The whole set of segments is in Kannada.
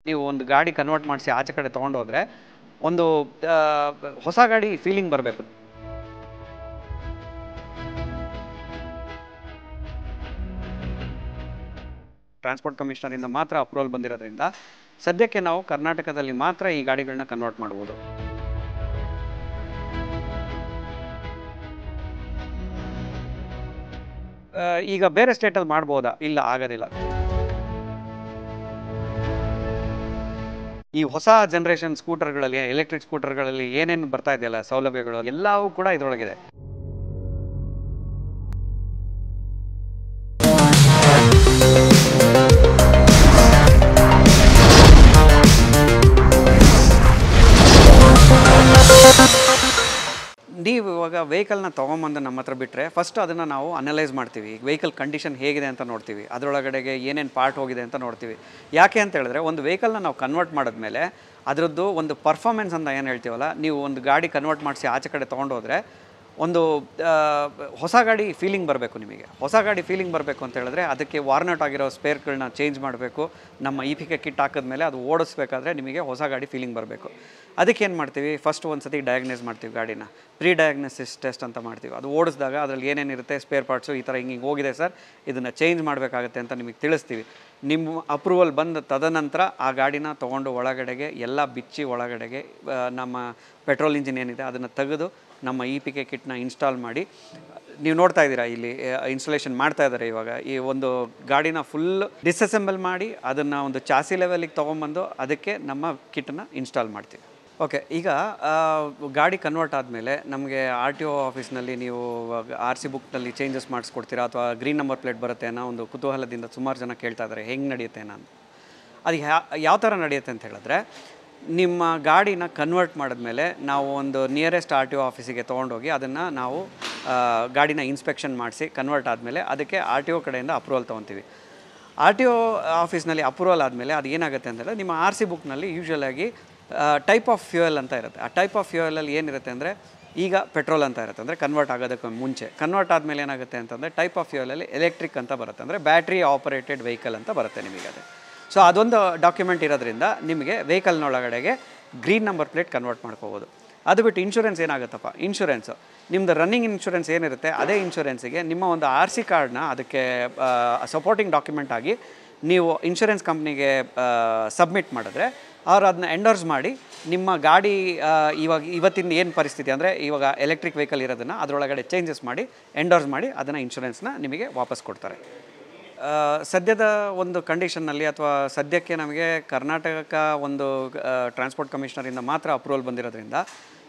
ನೀವು ಒಂದು ಗಾಡಿ ಕನ್ವರ್ಟ್ ಮಾಡಿಸಿ ಆಚೆ ಕಡೆ ತೊಗೊಂಡೋದ್ರೆ ಒಂದು ಹೊಸ ಗಾಡಿ ಫೀಲಿಂಗ್ ಬರಬೇಕು. ಟ್ರಾನ್ಸ್ಪೋರ್ಟ್ ಕಮಿಷನರಿಂದ ಮಾತ್ರ ಅಪ್ರೂವಲ್ ಬಂದಿರೋದ್ರಿಂದ ಸದ್ಯಕ್ಕೆ ನಾವು ಕರ್ನಾಟಕದಲ್ಲಿ ಮಾತ್ರ ಈ ಗಾಡಿಗಳನ್ನ ಕನ್ವರ್ಟ್ ಮಾಡ್ಬೋದು. ಈಗ ಬೇರೆ ಸ್ಟೇಟಲ್ಲಿ ಮಾಡ್ಬೋದಾ? ಇಲ್ಲ, ಆಗೋದಿಲ್ಲ. ಈ ಹೊಸ ಜನರೇಷನ್ ಸ್ಕೂಟರ್ಗಳಲ್ಲಿ, ಎಲೆಕ್ಟ್ರಿಕ್ ಸ್ಕೂಟರ್ಗಳಲ್ಲಿ ಏನೇನು ಬರ್ತಾ ಇದೆಯಲ್ಲ ಸೌಲಭ್ಯಗಳು ಎಲ್ಲವೂ ಕೂಡ ಇದರೊಳಗಿದೆ. ನೀವು ಇವಾಗ ವೆಹಿಕಲ್ನ ತೊಗೊಂಬಂದು ನಮ್ಮ ಹತ್ರ ಬಿಟ್ಟರೆ ಫಸ್ಟ್ ಅದನ್ನು ನಾವು ಅನಲೈಸ್ ಮಾಡ್ತೀವಿ. ವೆಹಿಕಲ್ ಕಂಡೀಷನ್ ಹೇಗಿದೆ ಅಂತ ನೋಡ್ತೀವಿ, ಅದರೊಳಗಡೆಗೆ ಏನೇನು ಪಾರ್ಟ್ ಹೋಗಿದೆ ಅಂತ ನೋಡ್ತೀವಿ. ಯಾಕೆ ಅಂತ ಹೇಳಿದ್ರೆ ಒಂದು ವೆಹಿಕಲ್ನ ನಾವು ಕನ್ವರ್ಟ್ ಮಾಡಿದ್ಮೇಲೆ ಅದರದ್ದು ಒಂದು ಪರ್ಫಾರ್ಮೆನ್ಸ್ ಅಂತ ಏನು ಹೇಳ್ತೀವಲ್ಲ, ನೀವು ಒಂದು ಗಾಡಿ ಕನ್ವರ್ಟ್ ಮಾಡಿಸಿ ಆಚೆ ಕಡೆ ತೊಗೊಂಡೋದ್ರೆ ಒಂದು ಹೊಸ ಗಾಡಿ ಫೀಲಿಂಗ್ ಬರಬೇಕು. ನಿಮಗೆ ಹೊಸ ಗಾಡಿ ಫೀಲಿಂಗ್ ಬರಬೇಕು ಅಂತ ಹೇಳಿದ್ರೆ ಅದಕ್ಕೆ ವಾರ್ನಟ್ ಆಗಿರೋ ಸ್ಪೇರ್ಗಳನ್ನ ಚೇಂಜ್ ಮಾಡಬೇಕು. ನಮ್ಮ EPK ಕಿಟ್ ಹಾಕಿದ್ಮೇಲೆ ಅದು ಓಡಿಸ್ಬೇಕಾದ್ರೆ ನಿಮಗೆ ಹೊಸ ಗಾಡಿ ಫೀಲಿಂಗ್ ಬರಬೇಕು. ಅದಕ್ಕೆ ಏನು ಮಾಡ್ತೀವಿ, ಫಸ್ಟ್ ಒಂದು ಸತಿ ಡಯಾಗ್ನೈಸ್ ಮಾಡ್ತೀವಿ ಗಾಡಿನ. ಪ್ರೀ ಡಯಾಗ್ನೋಸಿಸ್ ಟೆಸ್ಟ್ ಅಂತ ಮಾಡ್ತೀವಿ. ಅದು ಓಡಿಸಿದಾಗ ಅದರಲ್ಲಿ ಏನೇನಿರುತ್ತೆ ಸ್ಪೇರ್ ಪಾರ್ಟ್ಸು ಈ ಥರ ಹಿಂಗೆ ಹೋಗಿದೆ ಸರ್, ಇದನ್ನು ಚೇಂಜ್ ಮಾಡಬೇಕಾಗುತ್ತೆ ಅಂತ ನಿಮಗೆ ತಿಳಿಸ್ತೀವಿ. ನಿಮ್ಮ ಅಪ್ರೂವಲ್ ಬಂದ ತದನಂತರ ಆ ಗಾಡಿನ ತೊಗೊಂಡು ಒಳಗಡೆಗೆ ಎಲ್ಲ ಬಿಚ್ಚಿ ಒಳಗಡೆಗೆ ನಮ್ಮ ಪೆಟ್ರೋಲ್ ಇಂಜಿನ್ ಏನಿದೆ ಅದನ್ನು ತೆಗೆದು ನಮ್ಮ EPK ಕಿಟ್ನ ಇನ್ಸ್ಟಾಲ್ ಮಾಡಿ, ನೀವು ನೋಡ್ತಾ ಇದ್ದೀರಾ ಇಲ್ಲಿ ಇನ್ಸ್ಟಾಲೇಷನ್ ಮಾಡ್ತಾ ಇದ್ದಾರೆ ಇವಾಗ. ಈ ಒಂದು ಗಾಡಿನ ಫುಲ್ ಡಿಸ್ಅಸೆಂಬಲ್ ಮಾಡಿ ಅದನ್ನು ಒಂದು ಚಾಸಿ ಲೆವೆಲಿಗೆ ತೊಗೊಂಬಂದು ಅದಕ್ಕೆ ನಮ್ಮ ಕಿಟ್ಟನ್ನು ಇನ್ಸ್ಟಾಲ್ ಮಾಡ್ತೀವಿ. ಓಕೆ, ಈಗ ಗಾಡಿ ಕನ್ವರ್ಟ್ ಆದಮೇಲೆ ನಮಗೆ RTO ಆಫೀಸ್ನಲ್ಲಿ ನೀವು RC ಬುಕ್ನಲ್ಲಿ ಚೇಂಜಸ್ ಮಾಡಿಸ್ಕೊಡ್ತೀರಾ ಅಥವಾ ಗ್ರೀನ್ ನಂಬರ್ ಪ್ಲೇಟ್ ಬರುತ್ತೆ ಅನ್ನೋ ಒಂದು ಕುತೂಹಲದಿಂದ ಸುಮಾರು ಜನ ಕೇಳ್ತಾ ಇದ್ದಾರೆ ಹೆಂಗೆ ನಡೆಯುತ್ತೆ ನಾನು. ಅದು ಯಾವ ಥರ ನಡೆಯುತ್ತೆ ಅಂತ ಹೇಳಿದ್ರೆ, ನಿಮ್ಮ ಗಾಡಿನ ಕನ್ವರ್ಟ್ ಮಾಡಿದ್ಮೇಲೆ ನಾವು ಒಂದು ನಿಯರೆಸ್ಟ್ RTO ಆಫೀಸಿಗೆ ತೊಗೊಂಡೋಗಿ ಅದನ್ನು ನಾವು ಗಾಡಿನ ಇನ್ಸ್ಪೆಕ್ಷನ್ ಮಾಡಿಸಿ ಕನ್ವರ್ಟ್ ಆದಮೇಲೆ ಅದಕ್ಕೆ RTO ಕಡೆಯಿಂದ ಅಪ್ರೂವಲ್ ತೊಗೊತೀವಿ. RTO ಆಫೀಸ್ನಲ್ಲಿ ಅಪ್ರೂವಲ್ ಆದಮೇಲೆ ಅದು ಏನಾಗುತ್ತೆ ಅಂತಂದರೆ ನಿಮ್ಮ RC ಬುಕ್ನಲ್ಲಿ ಯೂಶ್ವಲಾಗಿ ಟೈಪ್ ಆಫ್ ಫ್ಯೂಯಲ್ ಅಂತ ಇರುತ್ತೆ. ಆ ಟೈಪ್ ಆಫ್ ಫ್ಯೂಯಲಲ್ಲಿ ಏನಿರುತ್ತೆ ಅಂದರೆ ಈಗ ಪೆಟ್ರೋಲ್ ಅಂತ ಇರುತ್ತೆ, ಅಂದರೆ ಕನ್ವರ್ಟ್ ಆಗೋದಕ್ಕೆ ಮುಂಚೆ. ಕನ್ವರ್ಟ್ ಆದಮೇಲೆ ಏನಾಗುತ್ತೆ ಅಂತಂದರೆ ಟೈಪ್ ಆಫ್ ಫ್ಯೂಯಲಲ್ಲಿ ಎಲೆಕ್ಟ್ರಿಕ್ ಅಂತ ಬರುತ್ತೆ, ಅಂದರೆ ಬ್ಯಾಟ್ರಿ ಆಪರೇಟೆಡ್ ವೆಹಿಕಲ್ ಅಂತ ಬರುತ್ತೆ ನಿಮಗೆ ಅದು. ಸೊ ಅದೊಂದು ಡಾಕ್ಯುಮೆಂಟ್ ಇರೋದ್ರಿಂದ ನಿಮಗೆ ವೆಹಿಕಲ್ನೊಳಗಡೆಗೆ ಗ್ರೀನ್ ನಂಬರ್ ಪ್ಲೇಟ್ ಕನ್ವರ್ಟ್ ಮಾಡ್ಕೋಬೋದು. ಅದು ಬಿಟ್ಟು ಇನ್ಶೂರೆನ್ಸ್ ಏನಾಗುತ್ತಪ್ಪ, ಇನ್ಶೂರೆನ್ಸು ನಿಮ್ಮದು ರನ್ನಿಂಗ್ ಇನ್ಶೂರೆನ್ಸ್ ಏನಿರುತ್ತೆ ಅದೇ ಇನ್ಶೂರೆನ್ಸಿಗೆ ನಿಮ್ಮ ಒಂದು RC ಕಾರ್ಡ್ನ ಅದಕ್ಕೆ ಸಪೋರ್ಟಿಂಗ್ ಡಾಕ್ಯುಮೆಂಟ್ ಆಗಿ ನೀವು ಇನ್ಶೂರೆನ್ಸ್ ಕಂಪ್ನಿಗೆ ಸಬ್ಮಿಟ್ ಮಾಡಿದ್ರೆ ಅವ್ರು ಅದನ್ನ ಎಂಡೋರ್ಸ್ ಮಾಡಿ ನಿಮ್ಮ ಗಾಡಿ ಇವತ್ತಿನ ಏನು ಪರಿಸ್ಥಿತಿ ಅಂದರೆ ಇವಾಗ ಎಲೆಕ್ಟ್ರಿಕ್ ವೆಹಿಕಲ್ ಇರೋದನ್ನು ಅದರೊಳಗಡೆ ಚೇಂಜಸ್ ಮಾಡಿ ಎಂಡೋರ್ಸ್ ಮಾಡಿ ಅದನ್ನು ಇನ್ಶೂರೆನ್ಸ್ನ ನಿಮಗೆ ವಾಪಸ್ ಕೊಡ್ತಾರೆ. ಸದ್ಯದ ಒಂದು ಕಂಡೀಷನ್ನಲ್ಲಿ ಅಥವಾ ಸದ್ಯಕ್ಕೆ ನಮಗೆ ಕರ್ನಾಟಕ ಒಂದು ಟ್ರಾನ್ಸ್ಪೋರ್ಟ್ ಕಮಿಷನರಿಂದ ಮಾತ್ರ ಅಪ್ರೂವಲ್ ಬಂದಿರೋದ್ರಿಂದ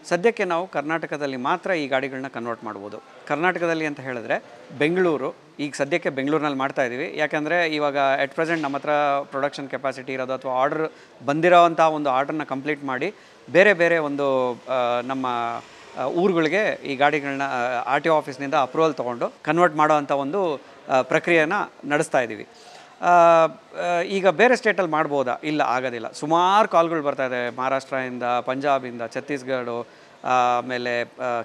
ಸದ್ಯಕ್ಕೆ ನಾವು ಕರ್ನಾಟಕದಲ್ಲಿ ಮಾತ್ರ ಈ ಗಾಡಿಗಳನ್ನ ಕನ್ವರ್ಟ್ ಮಾಡ್ಬೋದು. ಕರ್ನಾಟಕದಲ್ಲಿ ಅಂತ ಹೇಳಿದ್ರೆ ಬೆಂಗಳೂರು, ಈಗ ಸದ್ಯಕ್ಕೆ ಬೆಂಗಳೂರಿನಲ್ಲಿ ಮಾಡ್ತಾ ಇದ್ದೀವಿ. ಯಾಕೆಂದರೆ ಇವಾಗ ಎಟ್ ಪ್ರೆಸೆಂಟ್ ನಮ್ಮ ಹತ್ರ ಪ್ರೊಡಕ್ಷನ್ ಕೆಪಾಸಿಟಿ ಇರೋದು ಅಥವಾ ಆರ್ಡರ್ ಬಂದಿರೋವಂಥ ಒಂದು ಆರ್ಡ್ರನ್ನ ಕಂಪ್ಲೀಟ್ ಮಾಡಿ ಬೇರೆ ಬೇರೆ ಒಂದು ನಮ್ಮ ಊರುಗಳಿಗೆ ಈ ಗಾಡಿಗಳನ್ನ RTO ಆಫೀಸ್ನಿಂದ ಅಪ್ರೂವಲ್ ತೊಗೊಂಡು ಕನ್ವರ್ಟ್ ಮಾಡೋವಂಥ ಒಂದು ಪ್ರಕ್ರಿಯೆನ ನಡೆಸ್ತಾ ಇದ್ದೀವಿ. ಈಗ ಬೇರೆ ಸ್ಟೇಟಲ್ಲಿ ಮಾಡ್ಬೋದಾ? ಇಲ್ಲ, ಆಗೋದಿಲ್ಲ. ಸುಮಾರು ಕಾಲ್ಗಳು ಬರ್ತಾಯಿದೆ ಮಹಾರಾಷ್ಟ್ರದಿಂದ, ಪಂಜಾಬಿಂದ, ಛತ್ತೀಸ್ಗಢ, ಆಮೇಲೆ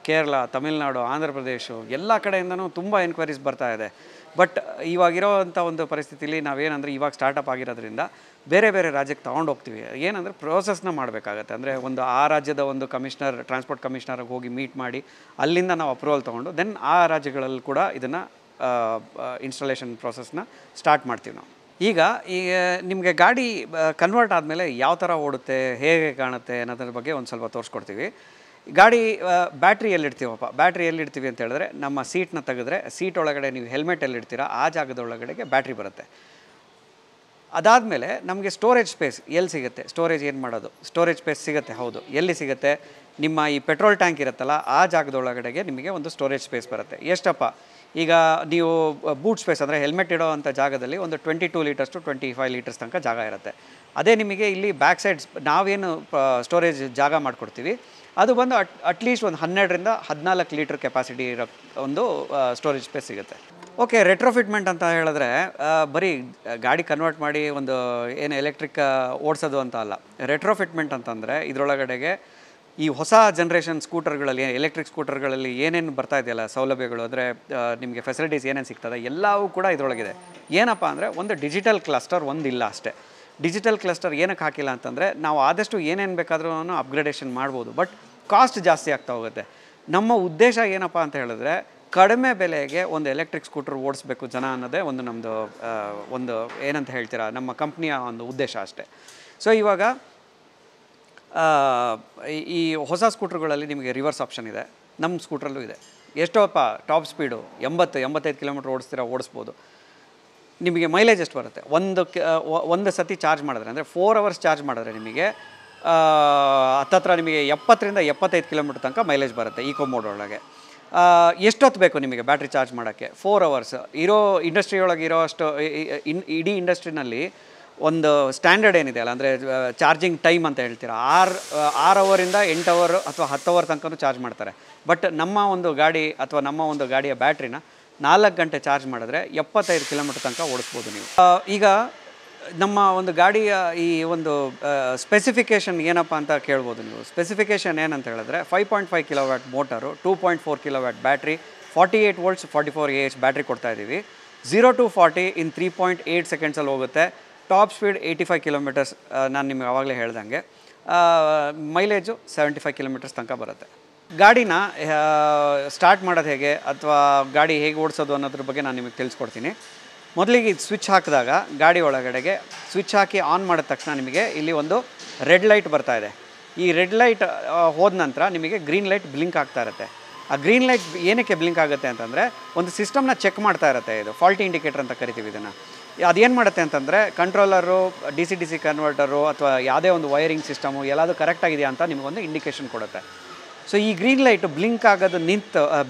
ಕೇರಳ, ತಮಿಳ್ನಾಡು, ಆಂಧ್ರ ಪ್ರದೇಶ ಎಲ್ಲ ಕಡೆಯಿಂದನೂ ತುಂಬ ಎನ್ಕ್ವೈರೀಸ್ ಬರ್ತಾ ಇದೆ. ಬಟ್ ಇವಾಗಿರೋವಂಥ ಒಂದು ಪರಿಸ್ಥಿತಿಲಿ ನಾವೇನಂದರೆ ಇವಾಗ ಸ್ಟಾರ್ಟಪ್ ಆಗಿರೋದ್ರಿಂದ ಬೇರೆ ಬೇರೆ ರಾಜ್ಯಕ್ಕೆ ತೊಗೊಂಡೋಗ್ತೀವಿ. ಏನಂದರೆ ಪ್ರೋಸೆಸ್ನ ಮಾಡಬೇಕಾಗತ್ತೆ. ಅಂದರೆ ಒಂದು ಆ ರಾಜ್ಯದ ಒಂದು ಕಮಿಷನರ್, ಟ್ರಾನ್ಸ್ಪೋರ್ಟ್ ಕಮಿಷನರ್ಗೆ ಹೋಗಿ ಮೀಟ್ ಮಾಡಿ ಅಲ್ಲಿಂದ ನಾವು ಅಪ್ರೂವಲ್ ತೊಗೊಂಡು ದೆನ್ ಆ ರಾಜ್ಯಗಳಲ್ಲಿ ಕೂಡ ಇದನ್ನು ಇನ್ಸ್ಟಾಲೇಷನ್ ಪ್ರೋಸೆಸ್ನ ಸ್ಟಾರ್ಟ್ ಮಾಡ್ತೀವಿ ನಾವು. ಈಗ ನಿಮಗೆ ಗಾಡಿ ಕನ್ವರ್ಟ್ ಆದಮೇಲೆ ಯಾವ ಥರ ಓಡುತ್ತೆ, ಹೇಗೆ ಕಾಣುತ್ತೆ ಅನ್ನೋದ್ರ ಬಗ್ಗೆ ಒಂದು ಸ್ವಲ್ಪ ತೋರಿಸ್ಕೊಡ್ತೀವಿ. ಗಾಡಿ ಬ್ಯಾಟ್ರಿ ಎಲ್ಲಿಡ್ತೀವಪ್ಪ, ಬ್ಯಾಟ್ರಿ ಎಲ್ಲಿಡ್ತೀವಿ ಅಂತ ಹೇಳಿದ್ರೆ ನಮ್ಮ ಸೀಟ್ನ ತೆಗೆದ್ರೆ ಸೀಟ್ ಒಳಗಡೆ ನೀವು ಹೆಲ್ಮೆಟ್ ಎಲ್ಲಿಡ್ತೀರಾ ಆ ಜಾಗದೊಳಗಡೆಗೆ ಬ್ಯಾಟ್ರಿ ಬರುತ್ತೆ. ಅದಾದಮೇಲೆ ನಮಗೆ ಸ್ಟೋರೇಜ್ ಸ್ಪೇಸ್ ಎಲ್ಲಿ ಸಿಗುತ್ತೆ, ಸ್ಟೋರೇಜ್ ಏನು ಮಾಡೋದು, ಸ್ಟೋರೇಜ್ ಸ್ಪೇಸ್ ಸಿಗುತ್ತೆ. ಹೌದು, ಎಲ್ಲಿ ಸಿಗುತ್ತೆ? ನಿಮ್ಮ ಈ ಪೆಟ್ರೋಲ್ ಟ್ಯಾಂಕ್ ಇರುತ್ತಲ್ಲ ಆ ಜಾಗದೊಳಗಡೆಗೆ ನಿಮಗೆ ಒಂದು ಸ್ಟೋರೇಜ್ ಸ್ಪೇಸ್ ಬರುತ್ತೆ. ಎಷ್ಟಪ್ಪ, ಈಗ ನೀವು ಬೂಟ್ ಸ್ಪೇಸ್ ಅಂದರೆ ಹೆಲ್ಮೆಟ್ ಇಡೋ ಅಂಥ ಜಾಗದಲ್ಲಿ ಒಂದು 22 ಲೀಟರ್ಸ್ ಟು 25 ಲೀಟರ್ಸ್ ತನಕ ಜಾಗ ಇರುತ್ತೆ. ಅದೇ ನಿಮಗೆ ಇಲ್ಲಿ ಬ್ಯಾಕ್ ಸೈಡ್ಸ್ ನಾವೇನು ಸ್ಟೋರೇಜ್ ಜಾಗ ಮಾಡಿಕೊಡ್ತೀವಿ ಅದು ಬಂದು ಅಟ್ಲೀಸ್ಟ್ ಒಂದು 12ರಿಂದ 14 ಲೀಟರ್ ಕೆಪಾಸಿಟಿ ಇರೋ ಒಂದು ಸ್ಟೋರೇಜ್ ಸ್ಪೇಸ್ ಸಿಗುತ್ತೆ. ಓಕೆ, ರೆಟ್ರೋಫಿಟ್ಮೆಂಟ್ ಅಂತ ಹೇಳಿದ್ರೆ ಬರೀ ಗಾಡಿ ಕನ್ವರ್ಟ್ ಮಾಡಿ ಒಂದು ಏನು ಎಲೆಕ್ಟ್ರಿಕ್ ಓಡಿಸೋದು ಅಂತ ಅಲ್ಲ. ರೆಟ್ರೋಫಿಟ್ಮೆಂಟ್ ಅಂತಂದರೆ ಇದರೊಳಗಡೆಗೆ ಈ ಹೊಸ ಜನ್ರೇಷನ್ ಸ್ಕೂಟರ್ಗಳಲ್ಲಿ, ಎಲೆಕ್ಟ್ರಿಕ್ ಸ್ಕೂಟರ್ಗಳಲ್ಲಿ ಏನೇನು ಬರ್ತಾ ಇದೆಯಲ್ಲ ಸೌಲಭ್ಯಗಳು, ಅಂದರೆ ನಿಮಗೆ ಫೆಸಿಲಿಟೀಸ್ ಏನೇನು ಸಿಗ್ತದೆ ಎಲ್ಲವೂ ಕೂಡ ಇದರೊಳಗಿದೆ. ಏನಪ್ಪ ಅಂದರೆ ಒಂದು ಡಿಜಿಟಲ್ ಕ್ಲಸ್ಟರ್ ಒಂದಿಲ್ಲ ಅಷ್ಟೇ. ಡಿಜಿಟಲ್ ಕ್ಲಸ್ಟರ್ ಏನಕ್ಕೆ ಹಾಕಿಲ್ಲ ಅಂತಂದರೆ ನಾವು ಆದಷ್ಟು ಏನೇನು ಬೇಕಾದ್ರೂ ಅಪ್ಗ್ರೇಡೇಷನ್ ಮಾಡ್ಬೋದು, ಬಟ್ ಕಾಸ್ಟ್ ಜಾಸ್ತಿ ಆಗ್ತಾ ಹೋಗುತ್ತೆ. ನಮ್ಮ ಉದ್ದೇಶ ಏನಪ್ಪ ಅಂತ ಹೇಳಿದ್ರೆ ಕಡಿಮೆ ಬೆಲೆಗೆ ಒಂದು ಎಲೆಕ್ಟ್ರಿಕ್ ಸ್ಕೂಟರ್ ಓಡಿಸ್ಬೇಕು ಜನ ಅನ್ನೋದೇ ಒಂದು ನಮ್ಮದು ಒಂದು ಏನಂತ ಹೇಳ್ತೀರಾ ನಮ್ಮ ಕಂಪ್ನಿಯ ಒಂದು ಉದ್ದೇಶ ಅಷ್ಟೇ. ಸೊ ಇವಾಗ ಈ ಹೊಸ ಸ್ಕೂಟ್ರುಗಳಲ್ಲಿ ನಿಮಗೆ ರಿವರ್ಸ್ ಆಪ್ಷನ್ ಇದೆ, ನಮ್ಮ ಸ್ಕೂಟ್ರಲ್ಲೂ ಇದೆ. ಎಷ್ಟೋಪ್ಪ ಟಾಪ್ ಸ್ಪೀಡು 80-85 ಕಿಲೋಮೀಟ್ರ್ ಓಡಿಸ್ಬೋದು. ನಿಮಗೆ ಮೈಲೇಜ್ ಎಷ್ಟು ಬರುತ್ತೆ? ಒಂದು ಸತಿ ಚಾರ್ಜ್ ಮಾಡಿದ್ರೆ ಅಂದರೆ 4 ಅವರ್ಸ್ ಚಾರ್ಜ್ ಮಾಡಿದ್ರೆ ನಿಮಗೆ ಹತ್ತತ್ರ ನಿಮಗೆ 70-75 ಕಿಲೋಮೀಟ್ರ್ ತನಕ ಮೈಲೇಜ್ ಬರುತ್ತೆ ಈಕೋ ಮೋಡ್ ಒಳಗೆ. ಎಷ್ಟೊತ್ತು ಬೇಕು ನಿಮಗೆ ಬ್ಯಾಟ್ರಿ ಚಾರ್ಜ್ ಮಾಡೋಕ್ಕೆ? 4 ಅವರ್ಸ್. ಇಂಡಸ್ಟ್ರಿಯೊಳಗೆ ಇರೋ ಅಷ್ಟು ಇಡೀ ಇಂಡಸ್ಟ್ರಿನಲ್ಲಿ ಒಂದು ಸ್ಟ್ಯಾಂಡರ್ಡ್ ಏನಿದೆ ಅಲ್ಲ, ಅಂದರೆ ಚಾರ್ಜಿಂಗ್ ಟೈಮ್ ಅಂತ ಹೇಳ್ತೀರಾ, 6 ಅವರಿಂದ 8 ಅವರ್ ಅಥವಾ 10 ಅವರ್ ತನಕ ಚಾರ್ಜ್ ಮಾಡ್ತಾರೆ. ಬಟ್ ನಮ್ಮ ಒಂದು ಗಾಡಿ ಅಥವಾ ನಮ್ಮ ಒಂದು ಗಾಡಿಯ ಬ್ಯಾಟ್ರಿನ 4 ಗಂಟೆ ಚಾರ್ಜ್ ಮಾಡಿದ್ರೆ 75 ಕಿಲೋಮೀಟ್ರ್ ತನಕ ಓಡಿಸ್ಬೋದು ನೀವು. ಈಗ ನಮ್ಮ ಒಂದು ಗಾಡಿಯ ಈ ಒಂದು ಸ್ಪೆಸಿಫಿಕೇಷನ್ ಏನಪ್ಪ ಅಂತ ಕೇಳ್ಬೋದು ನೀವು. ಸ್ಪೆಸಿಫಿಕೇಷನ್ ಏನಂತ ಹೇಳಿದ್ರೆ 5.5 kilowatt motor, 2.4 kilowatt battery, 48 volts 44 AH battery ಕೊಡ್ತಾ ಇದ್ದೀವಿ. 0 to 40 in 3.8 ಸೆಕೆಂಡ್ಸಲ್ಲಿ ಹೋಗುತ್ತೆ. ಟಾಪ್ ಸ್ಪೀಡ್ 85 ಕಿಲೋಮೀಟರ್ಸ್, ನಾನು ನಿಮಗೆ ಆವಾಗಲೇ ಹೇಳ್ದಂಗೆ. ಮೈಲೇಜು 75 ಕಿಲೋಮೀಟರ್ಸ್ ತನಕ ಬರುತ್ತೆ. ಗಾಡಿನ ಸ್ಟಾರ್ಟ್ ಮಾಡೋದು ಹೇಗೆ ಅಥವಾ ಗಾಡಿ ಹೇಗೆ ಓಡಿಸೋದು ಅನ್ನೋದ್ರ ಬಗ್ಗೆ ನಾನು ನಿಮಗೆ ತಿಳಿಸ್ಕೊಡ್ತೀನಿ. ಮೊದಲಿಗೆ ಇದು ಸ್ವಿಚ್ ಹಾಕಿದಾಗ ಗಾಡಿ ಒಳಗಡೆಗೆ ಸ್ವಿಚ್ ಹಾಕಿ ಆನ್ ಮಾಡಿದ ತಕ್ಷಣ ನಿಮಗೆ ಇಲ್ಲಿ ಒಂದು ರೆಡ್ ಲೈಟ್ ಬರ್ತಾ ಇದೆ. ಈ ರೆಡ್ ಲೈಟ್ ಹೋದ ನಂತರ ನಿಮಗೆ ಗ್ರೀನ್ ಲೈಟ್ ಬ್ಲಿಂಕ್ ಆಗ್ತಾ ಇರುತ್ತೆ. ಆ ಗ್ರೀನ್ ಲೈಟ್ ಏನಕ್ಕೆ ಬ್ಲಿಂಕ್ ಆಗುತ್ತೆ ಅಂತಂದರೆ ಒಂದು ಸಿಸ್ಟಮ್ನ ಚೆಕ್ ಮಾಡ್ತಾ ಇರುತ್ತೆ. ಇದು ಫಾಲ್ಟಿ ಇಂಡಿಕೇಟರ್ ಅಂತ ಕರಿತೀವಿ ಇದನ್ನು. ಅದೇನು ಮಾಡುತ್ತೆ ಅಂತಂದರೆ ಕಂಟ್ರೋಲರು, DC ಕನ್ವರ್ಟರು ಅಥವಾ ಯಾವುದೇ ಒಂದು ವೈರಿಂಗ್ ಸಿಸ್ಟಮು ಎಲ್ಲದೂ ಕರೆಕ್ಟಾಗಿದೆಯಾ ಅಂತ ನಿಮಗೊಂದು ಇಂಡಿಕೇಷನ್ ಕೊಡುತ್ತೆ. ಸೊ ಈ ಗ್ರೀನ್ ಲೈಟು ಬ್ಲಿಂಕ್ ಆಗೋದು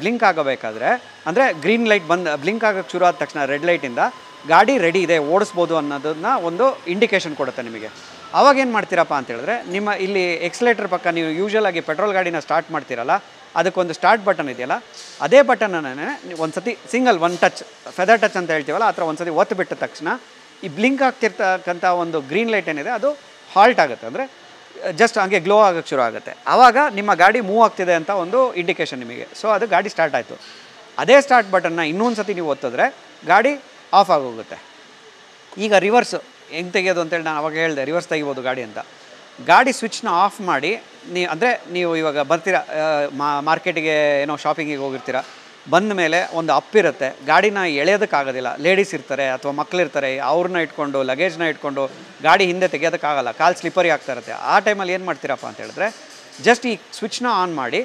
ಬ್ಲಿಂಕ್ ಆಗಬೇಕಾದ್ರೆ ಅಂದರೆ ಗ್ರೀನ್ ಲೈಟ್ ಬ್ಲಿಂಕ್ ಆಗೋಕ್ಕೆ ಶುರು ಆದ ತಕ್ಷಣ ರೆಡ್ ಲೈಟಿಂದ ಗಾಡಿ ರೆಡಿ ಇದೆ, ಓಡಿಸ್ಬೋದು ಅನ್ನೋದನ್ನ ಒಂದು ಇಂಡಿಕೇಷನ್ ಕೊಡುತ್ತೆ ನಿಮಗೆ. ಆವಾಗ ಏನು ಮಾಡ್ತೀರಪ್ಪ ಅಂತ ಹೇಳಿದ್ರೆ ನಿಮ್ಮ ಇಲ್ಲಿ ಎಕ್ಸಲೇಟರ್ ಪಕ್ಕ ನೀವು ಯೂಶ್ವಲ್ ಆಗಿ ಪೆಟ್ರೋಲ್ ಗಾಡಿನ ಸ್ಟಾರ್ಟ್ ಮಾಡ್ತೀರಲ್ಲ, ಅದಕ್ಕೊಂದು ಸ್ಟಾರ್ಟ್ ಬಟನ್ ಇದೆಯಲ್ಲ, ಅದೇ ಬಟನನ್ನೇ ಒಂದು ಸತಿ ಒನ್ ಟಚ್, ಫೆದರ್ ಟಚ್ ಅಂತ ಹೇಳ್ತೀವಲ್ಲ, ಆ ಥರ ಒಂದು ಸತಿ ಒತ್ತು ಬಿಟ್ಟ ತಕ್ಷಣ ಈ ಬ್ಲಿಂಕ್ ಆಗ್ತಿರ್ತಕ್ಕಂಥ ಒಂದು ಗ್ರೀನ್ ಲೈಟ್ ಏನಿದೆ ಅದು ಹಾಲ್ಟ್ ಆಗುತ್ತೆ, ಅಂದರೆ ಜಸ್ಟ್ ಹಂಗೆ ಗ್ಲೋ ಆಗೋಕ್ಕೆ ಶುರು ಆಗುತ್ತೆ. ಆವಾಗ ನಿಮ್ಮ ಗಾಡಿ ಮೂವ್ ಆಗ್ತಿದೆ ಅಂತ ಒಂದು ಇಂಡಿಕೇಷನ್ ನಿಮಗೆ. ಸೊ ಅದು ಗಾಡಿ ಸ್ಟಾರ್ಟ್ ಆಯಿತು. ಅದೇ ಸ್ಟಾರ್ಟ್ ಬಟನ್ನ ಇನ್ನೊಂದು ಸತಿ ನೀವು ಒತ್ತಿದ್ರೆ ಗಾಡಿ ಆಫ್ ಆಗೋಗುತ್ತೆ. ಈಗ ರಿವರ್ಸ್ ಹೆಂಗೆ ತೆಗೆಯೋದು ಅಂತೇಳಿ ನಾನು ಅವಾಗ ಹೇಳಿದೆ, ರಿವರ್ಸ್ ತೆಗಿಬೋದು ಗಾಡಿ ಅಂತ. ಗಾಡಿ ಸ್ವಿಚ್ನ ಆಫ್ ಮಾಡಿ ನೀವು ಇವಾಗ ಬರ್ತೀರಾ ಮಾರ್ಕೆಟಿಗೆ ಏನೋ ಶಾಪಿಂಗಿಗೆ ಹೋಗಿರ್ತೀರ, ಬಂದ ಮೇಲೆ ಒಂದು ಅಪ್ಪಿರುತ್ತೆ, ಗಾಡಿನ ಎಳೆಯೋದಕ್ಕಾಗೋದಿಲ್ಲ, ಲೇಡೀಸ್ ಇರ್ತಾರೆ ಅಥವಾ ಮಕ್ಕಳಿರ್ತಾರೆ, ಅವ್ರನ್ನ ಇಟ್ಕೊಂಡು ಲಗೇಜ್ನ ಇಟ್ಕೊಂಡು ಗಾಡಿ ಹಿಂದೆ ತೆಗೆಯೋದಕ್ಕಾಗಲ್ಲ, ಕಾಲು ಸ್ಲಿಪ್ಪರಿ ಆಗ್ತಾ ಇರುತ್ತೆ. ಆ ಟೈಮಲ್ಲಿ ಏನು ಮಾಡ್ತೀರಪ್ಪ ಅಂತ ಹೇಳಿದ್ರೆ ಜಸ್ಟ್ ಈ ಸ್ವಿಚ್ನ ಆನ್ ಮಾಡಿ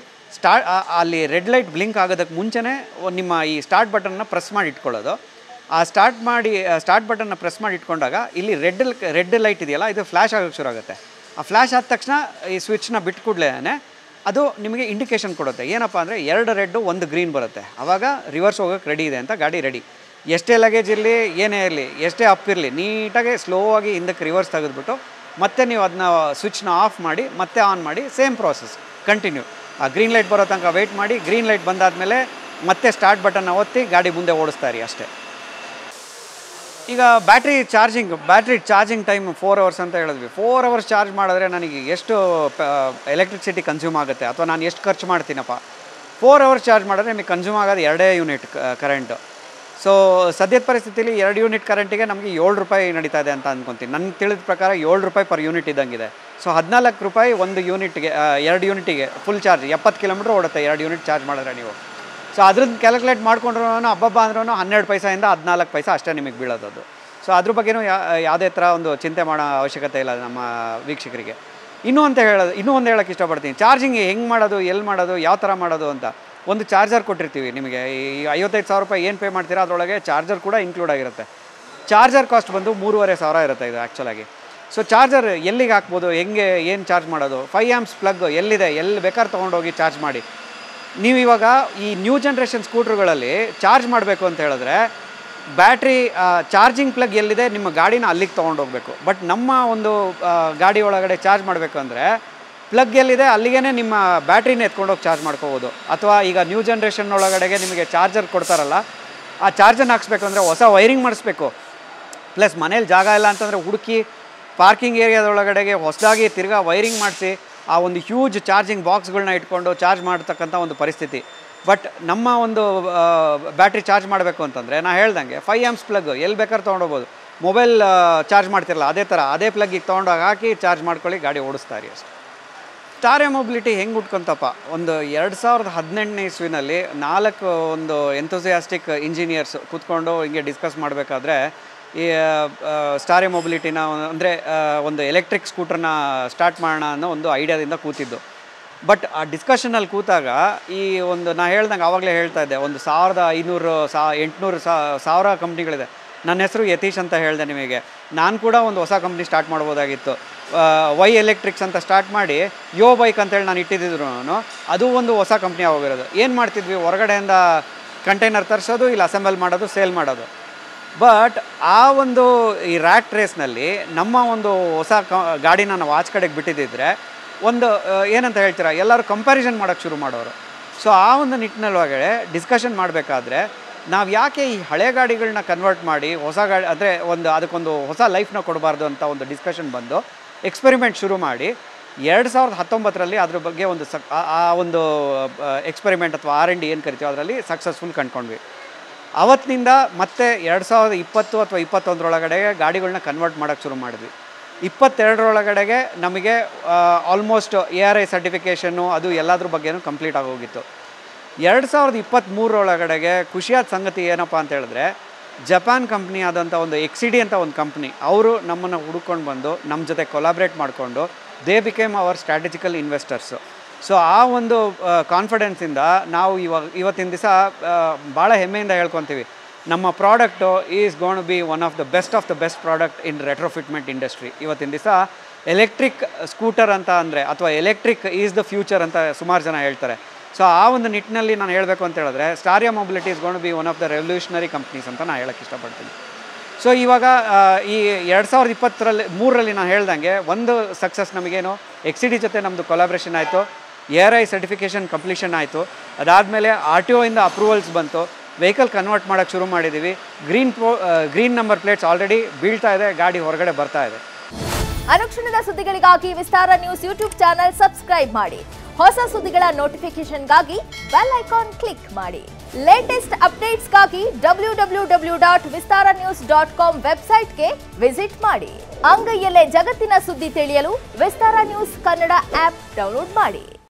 ಅಲ್ಲಿ ರೆಡ್ ಲೈಟ್ ಬ್ಲಿಂಕ್ ಆಗೋದಕ್ಕೆ ಮುಂಚೆನೇ ನಿಮ್ಮ ಈ ಸ್ಟಾರ್ಟ್ ಬಟನ್ನ ಪ್ರೆಸ್ ಮಾಡಿ ಇಟ್ಕೊಳ್ಳೋದು. ಆ ಸ್ಟಾರ್ಟ್ ಬಟನ್ನ ಪ್ರೆಸ್ ಮಾಡಿ ಇಟ್ಕೊಂಡಾಗ ಇಲ್ಲಿ ರೆಡ್ ಲೈಟ್ ಇದೆಯಲ್ಲ, ಇದು ಫ್ಲ್ಯಾಶ್ ಆಗೋಕ್ಕೆ ಶುರು ಆಗುತ್ತೆ. ಆ ಫ್ಲ್ಯಾಶ್ ಆದ ತಕ್ಷಣ ಈ ಸ್ವಿಚ್ನ ಬಿಟ್ಟು ಕೂಡಲೇ ಅದು ನಿಮಗೆ ಇಂಡಿಕೇಷನ್ ಕೊಡುತ್ತೆ. ಏನಪ್ಪ ಅಂದರೆ 2 ರೆಡ್ಡು 1 ಗ್ರೀನ್ ಬರುತ್ತೆ. ಆವಾಗ ರಿವರ್ಸ್ ಹೋಗೋಕ್ಕೆ ರೆಡಿ ಇದೆ ಅಂತ ಗಾಡಿ ರೆಡಿ. ಎಷ್ಟೇ ಲಗೇಜ್ ಇರಲಿ, ಏನೇ ಇರಲಿ, ಎಷ್ಟೇ ಅಪ್ ಇರಲಿ, ನೀಟಾಗಿ ಸ್ಲೋ ಆಗಿ ಹಿಂದಕ್ಕೆ ರಿವರ್ಸ್ ತೆಗೆದುಬಿಟ್ಟು ಮತ್ತೆ ನೀವು ಅದನ್ನ ಸ್ವಿಚ್ನ ಆಫ್ ಮಾಡಿ ಮತ್ತೆ ಆನ್ ಮಾಡಿ, ಸೇಮ್ ಪ್ರಾಸೆಸ್ ಕಂಟಿನ್ಯೂ. ಆ ಗ್ರೀನ್ ಲೈಟ್ ಬರೋ ತನಕ ವೆಯ್ಟ್ ಮಾಡಿ, ಗ್ರೀನ್ ಲೈಟ್ ಬಂದಾದಮೇಲೆ ಮತ್ತೆ ಸ್ಟಾರ್ಟ್ ಬಟನ್ನ ಒತ್ತಿ ಗಾಡಿ ಮುಂದೆ ಓಡಿಸ್ತಾ ಇರಿ ಅಷ್ಟೇ. ಈಗ ಬ್ಯಾಟ್ರಿ ಚಾರ್ಜಿಂಗ್ ಟೈಮ್ 4 ಅವರ್ಸ್ ಅಂತ ಹೇಳಿದ್ವಿ. 4 ಅವರ್ಸ್ ಚಾರ್ಜ್ ಮಾಡಿದ್ರೆ ನನಗೆ ಎಷ್ಟು ಎಲೆಕ್ಟ್ರಿಸಿಟಿ ಕನ್ಸ್ಯೂಮ್ ಆಗುತ್ತೆ ಅಥವಾ ನಾನು ಎಷ್ಟು ಖರ್ಚು ಮಾಡ್ತೀನಪ್ಪ? 4 ಅವರ್ಸ್ ಚಾರ್ಜ್ ಮಾಡಿದ್ರೆ ನಿಮಗೆ ಕನ್ಸ್ಯೂಮ್ ಆಗೋದು 2 ಯೂನಿಟ್ ಕರೆಂಟು. ಸೊ ಸದ್ಯದ ಪರಿಸ್ಥಿತಿಯಲ್ಲಿ 2 ಯೂನಿಟ್ ಕರೆಂಟಿಗೆ ನಮಗೆ 7 ರೂಪಾಯಿ ನಡೀತಾ ಇದೆ ಅಂತ ಅಂದ್ಕೊತೀನಿ. ನನಗೆ ತಿಳಿದ ಪ್ರಕಾರ 7 ರೂಪಾಯಿ ಪರ್ ಯೂನಿಟ್ ಇದ್ದಂಗಿದೆ. ಸೊ 14 ರೂಪಾಯಿ 1 ಯೂನಿಟ್ಗೆ, 2 ಯೂನಿಟಿಗೆ ಫುಲ್ ಚಾರ್ಜ್ 70 ಕಿಲೋಮೀಟ್ರ್ ಓಡುತ್ತೆ 2 ಯೂನಿಟ್ ಚಾರ್ಜ್ ಮಾಡಿದ್ರೆ ನೀವು. ಸೊ ಅದ್ರದ್ದು ಕ್ಯಾಲ್ಕುಲೇಟ್ ಮಾಡ್ಕೊಂಡ್ರೂ ಹಬ್ಬ ಅಂದ್ರೂ 12 ಪೈಸೆಯಿಂದ 14 ಪೈಸೆ ಅಷ್ಟೇ ನಿಮಗೆ ಬೀಳೋದು. ಸೊ ಅದ್ರ ಬಗ್ಗೆನೂ ಯಾವುದೇ ಥರ ಒಂದು ಚಿಂತೆ ಮಾಡೋ ಅವಶ್ಯಕತೆ ಇಲ್ಲ ನಮ್ಮ ವೀಕ್ಷಕರಿಗೆ. ಇನ್ನೂ ಒಂದು ಹೇಳೋಕ್ಕೆ ಇಷ್ಟಪಡ್ತೀನಿ, ಚಾರ್ಜಿಂಗ್ ಹೆಂಗೆ ಮಾಡೋದು, ಎಲ್ಲಿ ಮಾಡೋದು, ಯಾವ ಥರ ಮಾಡೋದು ಅಂತ. ಒಂದು ಚಾರ್ಜರ್ ಕೊಟ್ಟಿರ್ತೀವಿ ನಿಮಗೆ. ಈ 55,000 ರೂಪಾಯಿ ಏನು ಪೇ ಮಾಡ್ತೀರಾ ಅದರೊಳಗೆ ಚಾರ್ಜರ್ ಕೂಡ ಇನ್ಕ್ಲೂಡ್ ಆಗಿರುತ್ತೆ. ಚಾರ್ಜರ್ ಕಾಸ್ಟ್ ಬಂದು 3,500 ಇರುತ್ತೆ ಇದು ಆ್ಯಕ್ಚುಲಾಗಿ. ಸೊ ಚಾರ್ಜರ್ ಎಲ್ಲಿಗೆ ಹಾಕ್ಬೋದು, ಏನು ಚಾರ್ಜ್ ಮಾಡೋದು? 5 ಆಂಪ್ಸ್ ಪ್ಲಗ್ ಎಲ್ಲಿದೆ, ಎಲ್ಲಿ ಬೇಕಾದ್ರೆ ತೊಗೊಂಡೋಗಿ ಚಾರ್ಜ್ ಮಾಡಿ. ನೀವು ಇವಾಗ ಈ ನ್ಯೂ ಜನ್ರೇಷನ್ ಸ್ಕೂಟ್ರುಗಳಲ್ಲಿ ಚಾರ್ಜ್ ಮಾಡಬೇಕು ಅಂತ ಹೇಳಿದ್ರೆ ಬ್ಯಾಟ್ರಿ ಚಾರ್ಜಿಂಗ್ ಪ್ಲಗ್ ಎಲ್ಲಿದೆ ನಿಮ್ಮ ಗಾಡಿನ ಅಲ್ಲಿಗೆ ತೊಗೊಂಡೋಗ್ಬೇಕು. ಬಟ್ ನಮ್ಮ ಒಂದು ಗಾಡಿ ಒಳಗಡೆ ಚಾರ್ಜ್ ಮಾಡಬೇಕು ಅಂದರೆ ಪ್ಲಗ್ ಎಲ್ಲಿದೆ ಅಲ್ಲಿಗೇ ನಿಮ್ಮ ಬ್ಯಾಟ್ರಿನ ಎತ್ಕೊಂಡೋಗಿ ಚಾರ್ಜ್ ಮಾಡ್ಕೋಬೋದು. ಅಥವಾ ಈಗ ನ್ಯೂ ಜನ್ರೇಷನ್ ಒಳಗಡೆಗೆ ನಿಮಗೆ ಚಾರ್ಜರ್ ಕೊಡ್ತಾರಲ್ಲ, ಆ ಚಾರ್ಜರ್ನ ಹಾಕ್ಸ್ಬೇಕು ಅಂದರೆ ಹೊಸ ವೈರಿಂಗ್ ಮಾಡಿಸ್ಬೇಕು. ಪ್ಲಸ್ ಮನೇಲಿ ಜಾಗ ಇಲ್ಲ ಅಂತಂದರೆ ಹುಡುಕಿ ಪಾರ್ಕಿಂಗ್ ಏರಿಯಾದೊಳಗಡೆಗೆ ಹೊಸದಾಗಿ ತಿರ್ಗಾ ವೈರಿಂಗ್ ಮಾಡಿಸಿ ಆ ಒಂದು ಹ್ಯೂಜ್ ಚಾರ್ಜಿಂಗ್ ಬಾಕ್ಸ್ಗಳನ್ನ ಇಟ್ಕೊಂಡು ಚಾರ್ಜ್ ಮಾಡ್ತಕ್ಕಂಥ ಒಂದು ಪರಿಸ್ಥಿತಿ. ಬಟ್ ನಮ್ಮ ಒಂದು ಬ್ಯಾಟ್ರಿ ಚಾರ್ಜ್ ಮಾಡಬೇಕು ಅಂತಂದರೆ ನಾನು ಹೇಳ್ದಂಗೆ 5 ಆಂಪ್ಸ್ ಪ್ಲಗ್ ಎಲ್ಲಿ ಬೇಕಾದ್ರೆ ತೊಗೊಂಡೋಗ್ಬೋದು. ಮೊಬೈಲ್ ಚಾರ್ಜ್ ಮಾಡ್ತಿರಲ್ಲ ಅದೇ ಥರ ಅದೇ ಪ್ಲಗ್ಗಿಗೆ ತೊಗೊಂಡೋಗಿ ಹಾಕಿ ಚಾರ್ಜ್ ಮಾಡ್ಕೊಳ್ಳಿ, ಗಾಡಿ ಓಡಿಸ್ತಾ ಇರಿ ಅಷ್ಟೇ. ಸ್ಟಾರ್ ಎ ಮೊಬಿಲಿಟಿ ಹೆಂಗೆ ಹುಟ್ಕೊಂತಪ್ಪ, ಒಂದು 2018ನೇ ಇಸ್ವಿನಲ್ಲಿ 4 ಒಂದು ಎಂಥೂಸಿಯಾಸ್ಟಿಕ್ ಇಂಜಿನಿಯರ್ಸ್ ಕೂತ್ಕೊಂಡು ಹಿಂಗೆ ಡಿಸ್ಕಸ್ ಮಾಡಬೇಕಾದ್ರೆ ಈ ಸ್ಟಾರ್ ಎ ಮೊಬಿಲಿಟಿನ ಅಂದರೆ ಒಂದು ಎಲೆಕ್ಟ್ರಿಕ್ ಸ್ಕೂಟ್ರನ್ನ ಸ್ಟಾರ್ಟ್ ಮಾಡೋಣ ಅನ್ನೋ ಒಂದು ಐಡಿಯಾದಿಂದ ಕೂತಿದ್ದು. ಬಟ್ ಆ ಡಿಸ್ಕಷನಲ್ಲಿ ಕೂತಾಗ ಈ ಒಂದು ನಾ ಹೇಳ್ದಂಗೆ ಆವಾಗಲೇ ಹೇಳ್ತಾ ಇದ್ದೆ, ಒಂದು 1500 800 1000 ಕಂಪ್ನಿಗಳಿದೆ. ನನ್ನ ಹೆಸರು ಯತೀಶ್ ಅಂತ ಹೇಳಿದೆ ನಿಮಗೆ. ನಾನು ಕೂಡ ಒಂದು ಹೊಸ ಕಂಪ್ನಿ ಸ್ಟಾರ್ಟ್ ಮಾಡ್ಬೋದಾಗಿತ್ತು. ವೈ ಎಲೆಕ್ಟ್ರಿಕ್ಸ್ ಅಂತ ಸ್ಟಾರ್ಟ್ ಮಾಡಿ ಯೋ ಬೈಕ್ ಅಂತೇಳಿ ನಾನು ಇಟ್ಟಿದ್ದರು. ಅದು ಒಂದು ಹೊಸ ಕಂಪ್ನಿ ಹೋಗಿರೋದು. ಏನು ಮಾಡ್ತಿದ್ವಿ, ಹೊರಗಡೆಯಿಂದ ಕಂಟೈನರ್ ತರಿಸೋದು, ಇಲ್ಲ ಅಸೆಂಬಲ್ ಮಾಡೋದು, ಸೇಲ್ ಮಾಡೋದು. ಬಟ್ ಆ ಒಂದು ಈ ರ್ಯಾಟ್ ರೇಸ್ನಲ್ಲಿ ನಮ್ಮ ಒಂದು ಹೊಸ ಗಾಡಿನ ನಾವು ಆಚೆ ಕಡೆಗೆ ಬಿಟ್ಟಿದ್ದಿದ್ರೆ ಒಂದು ಏನಂತ ಹೇಳ್ತೀರಾ, ಎಲ್ಲರೂ ಕಂಪ್ಯಾರಿಸನ್ ಮಾಡೋಕ್ಕೆ ಶುರು ಮಾಡೋರು. ಸೊ ಆ ಒಂದು ನಿಟ್ಟಿನಲ್ಲಿ ಒಳಗಡೆ ಡಿಸ್ಕಷನ್ ಮಾಡಬೇಕಾದ್ರೆ ನಾವು ಯಾಕೆ ಈ ಹಳೆ ಗಾಡಿಗಳನ್ನ ಕನ್ವರ್ಟ್ ಮಾಡಿ ಹೊಸ ಗಾಡಿ ಅಂದರೆ ಅದಕ್ಕೊಂದು ಹೊಸ ಲೈಫ್ನ ಕೊಡಬಾರ್ದು ಅಂತ ಒಂದು ಡಿಸ್ಕಷನ್ ಬಂದು ಎಕ್ಸ್ಪೆರಿಮೆಂಟ್ ಶುರು ಮಾಡಿ 2019ರಲ್ಲಿ ಅದ್ರ ಬಗ್ಗೆ ಒಂದು ಆ ಒಂದು ಎಕ್ಸ್ಪೆರಿಮೆಂಟ್ ಅಥವಾ R&D ಏನು ಕರಿತೀವಿ ಅದರಲ್ಲಿ ಸಕ್ಸಸ್ಫುಲ್ ಕಂಡ್ಕೊಂಡ್ವಿ. ಅವತ್ತಿನಿಂದ ಮತ್ತೆ 2020 ಅಥವಾ 2021 ಗಾಡಿಗಳನ್ನ ಕನ್ವರ್ಟ್ ಮಾಡೋಕ್ಕೆ ಶುರು ಮಾಡಿದ್ವಿ. 2022 ನಮಗೆ ಆಲ್ಮೋಸ್ಟ್ ARI ಸರ್ಟಿಫಿಕೇಷನ್ನು ಅದು ಎಲ್ಲದ್ರ ಬಗ್ಗೆನೂ ಕಂಪ್ಲೀಟ್ ಆಗೋಗಿತ್ತು. 2023 ಖುಷಿಯಾದ ಸಂಗತಿ ಏನಪ್ಪ ಅಂತ ಹೇಳಿದ್ರೆ, ಜಪಾನ್ ಕಂಪ್ನಿ ಆದಂಥ ಒಂದು XCD ಅಂತ ಒಂದು ಕಂಪ್ನಿ, ಅವರು ನಮ್ಮನ್ನು ಹುಡುಕೊಂಡು ಬಂದು ನಮ್ಮ ಜೊತೆ ಕೊಲಾಬ್ರೇಟ್ ಮಾಡಿಕೊಂಡು they became our strategical investors. So ಆ ಒಂದು ಕಾನ್ಫಿಡೆನ್ಸಿಂದ ನಾವು ಇವತ್ತಿನ ದಿವಸ ಭಾಳ ಹೆಮ್ಮೆಯಿಂದ ಹೇಳ್ಕೊತೀವಿ, ನಮ್ಮ product is gonna be one of the best product in retrofitment industry. ಇವತ್ತಿನ ದಿವಸ ಎಲೆಕ್ಟ್ರಿಕ್ ಸ್ಕೂಟರ್ ಅಂತ ಅಂದರೆ ಅಥವಾ ಎಲೆಕ್ಟ್ರಿಕ್ ಈಸ್ ದ ಫ್ಯೂಚರ್ ಅಂತ ಸುಮಾರು ಜನ ಹೇಳ್ತಾರೆ. ಸೊ ಆ ಒಂದು ನಿಟ್ಟಿನಲ್ಲಿ ನಾನು ಹೇಳಬೇಕು ಅಂತ ಹೇಳಿದ್ರೆ, Star A Mobility is gonna be one of the revolutionary companies ಅಂತ ನಾನು ಹೇಳೋಕ್ಕೆ ಇಷ್ಟಪಡ್ತೀನಿ. ಸೊ ಇವಾಗ ಈ 2023ರಲ್ಲಿ ನಾನು ಹೇಳ್ದಂಗೆ ಒಂದು ಸಕ್ಸಸ್ ನಮಗೇನು, XCD ಜೊತೆ ನಮ್ಮದು ಕೊಲಾಬ್ರೇಷನ್ ಆಯಿತು, ARI ಸರ್ಟಿಫಿಕೇಷನ್ ಕಂಪ್ಲೀಷನ್ ಆಯಿತು. ಅದಾದಮೇಲೆ RTO ಇಂದ ಅಪ್ರೂವಲ್ಸ್ ಬಂತು, ವೆಹಿಕಲ್ ಕನ್ವರ್ಟ್ ಮಾಡೋಕ್ಕೆ ಶುರು ಮಾಡಿದ್ದೀವಿ. ಗ್ರೀನ್ ನಂಬರ್ ಪ್ಲೇಟ್ಸ್ ಆಲ್ರೆಡಿ ಬೀಳ್ತಾ ಇದೆ, ಗಾಡಿ ಹೊರಗಡೆ ಬರ್ತಾ ಇದೆ. ಅನುಕ್ಷಣದ ಸುದ್ದಿಗಳಿಗಾಗಿ ವಿಸ್ತಾರ ನ್ಯೂಸ್ ಯೂಟ್ಯೂಬ್ ಚಾನೆಲ್ ಸಬ್ಸ್ಕ್ರೈಬ್ ಮಾಡಿ. ಹೊಸ ಸುದ್ದಿಗಳ ನೋಟಿಫಿಕೇಶನ್ಗಾಗಿ ಬೆಲ್ ಐಕಾನ್ ಕ್ಲಿಕ್ ಮಾಡಿ. ಲೇಟೆಸ್ಟ್ ಅಪ್ಡೇಟ್ಸ್ಗಾಗಿ www.vistaranews.com ವೆಬ್ಸೈಟ್ಗೆ ವಿಸಿಟ್ ಮಾಡಿ. ಅಂಗೈಯಲ್ಲೇ ಜಗತ್ತಿನ ಸುದ್ದಿ ತಿಳಿಯಲು ವಿಸ್ತಾರ ನ್ಯೂಸ್ ಕನ್ನಡ ಆಪ್ ಡೌನ್ಲೋಡ್ ಮಾಡಿ.